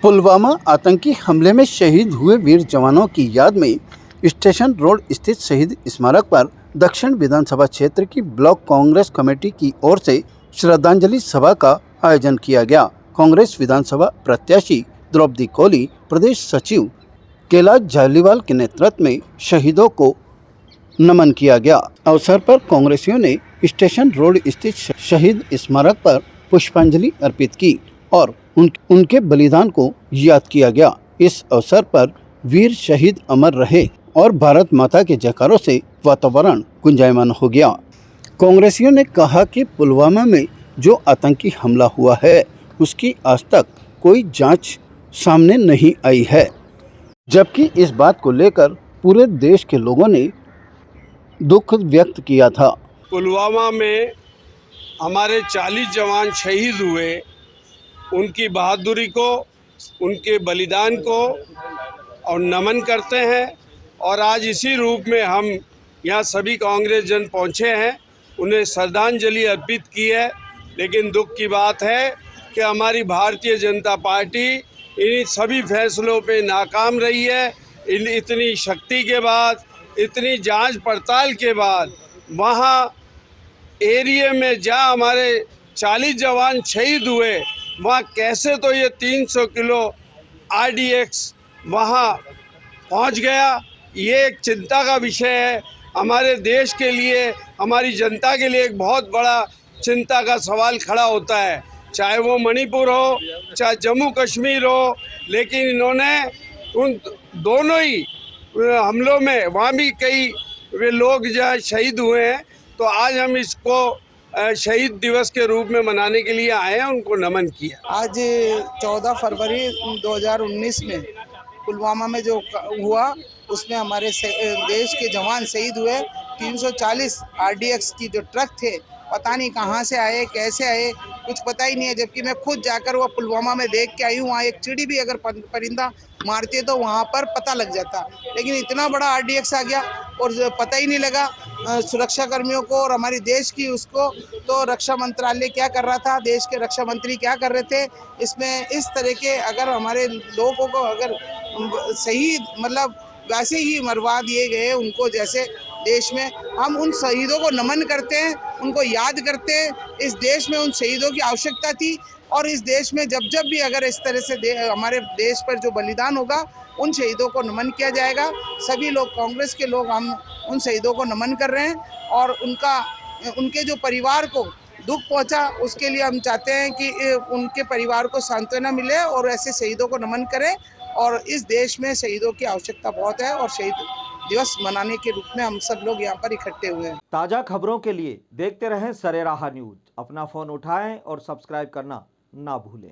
पुलवामा आतंकी हमले में शहीद हुए वीर जवानों की याद में स्टेशन रोड स्थित शहीद स्मारक पर दक्षिण विधानसभा क्षेत्र की ब्लॉक कांग्रेस कमेटी की ओर से श्रद्धांजलि सभा का आयोजन किया गया। कांग्रेस विधानसभा प्रत्याशी द्रौपदी कोली, प्रदेश सचिव कैलाश जालीवाल के नेतृत्व में शहीदों को नमन किया गया। अवसर पर कांग्रेसियों ने स्टेशन रोड स्थित शहीद स्मारक पर पुष्पांजलि अर्पित की और उनके बलिदान को याद किया गया। इस अवसर पर वीर शहीद अमर रहे और भारत माता के जयकारों से वातावरण गुंजायमान हो गया। कांग्रेसियों ने कहा कि पुलवामा में जो आतंकी हमला हुआ है उसकी आज तक कोई जांच सामने नहीं आई है, जबकि इस बात को लेकर पूरे देश के लोगों ने दुख व्यक्त किया था। पुलवामा में हमारे 40 जवान शहीद हुए, उनकी बहादुरी को, उनके बलिदान को और नमन करते हैं। और आज इसी रूप में हम यहाँ सभी कांग्रेस जन पहुँचे हैं, उन्हें श्रद्धांजलि अर्पित की है। लेकिन दुख की बात है कि हमारी भारतीय जनता पार्टी इन सभी फैसलों पे नाकाम रही है। इतनी शक्ति के बाद, इतनी जांच पड़ताल के बाद वहाँ एरिया में जहाँ हमारे 40 जवान शहीद हुए, वहाँ कैसे तो ये 300 किलो आरडीएक्स वहाँ पहुँच गया। ये एक चिंता का विषय है। हमारे देश के लिए, हमारी जनता के लिए एक बहुत बड़ा चिंता का सवाल खड़ा होता है, चाहे वो मणिपुर हो, चाहे जम्मू कश्मीर हो। लेकिन इन्होंने उन दोनों ही हमलों में वहाँ भी कई वे लोग जो शहीद हुए हैं। तो आज हम इसको शहीद दिवस के रूप में मनाने के लिए आए हैं, उनको नमन किया। आज 14 फरवरी 2019 में पुलवामा में जो हुआ उसमें हमारे देश के जवान शहीद हुए। 340 आरडीएक्स की जो ट्रक थे, पता नहीं कहाँ से आए, कैसे आए, कुछ पता ही नहीं है। जबकि मैं खुद जाकर वो पुलवामा में देख के आई हूँ। वहाँ एक चिड़ी भी अगर परिंदा मारती है तो वहाँ पर पता लग जाता, लेकिन इतना बड़ा आरडीएक्स आ गया और पता ही नहीं लगा सुरक्षा कर्मियों को और हमारे देश की उसको। तो रक्षा मंत्रालय क्या कर रहा था, देश के रक्षा मंत्री क्या कर रहे थे, इसमें इस तरह के अगर हमारे लोगों को अगर सही मतलब वैसे ही मरवा दिए गए उनको, जैसे देश में हम उन शहीदों को नमन करते हैं, उनको याद करते हैं। इस देश में उन शहीदों की आवश्यकता थी और इस देश में जब जब भी अगर इस तरह से हमारे देश पर जो बलिदान होगा, उन शहीदों को नमन किया जाएगा। सभी लोग, कांग्रेस के लोग, हम उन शहीदों को नमन कर रहे हैं और उनके जो परिवार को दुख पहुंचा, उसके लिए हम चाहते हैं कि उनके परिवार को सांत्वना मिले और ऐसे शहीदों को नमन करें। और इस देश में शहीदों की आवश्यकता बहुत है और शहीद दिवस मनाने के रूप में हम सब लोग यहाँ पर इकट्ठे हुए हैं। ताज़ा खबरों के लिए देखते रहें सरेराह न्यूज। अपना फ़ोन उठाएं और सब्सक्राइब करना ना भूलें।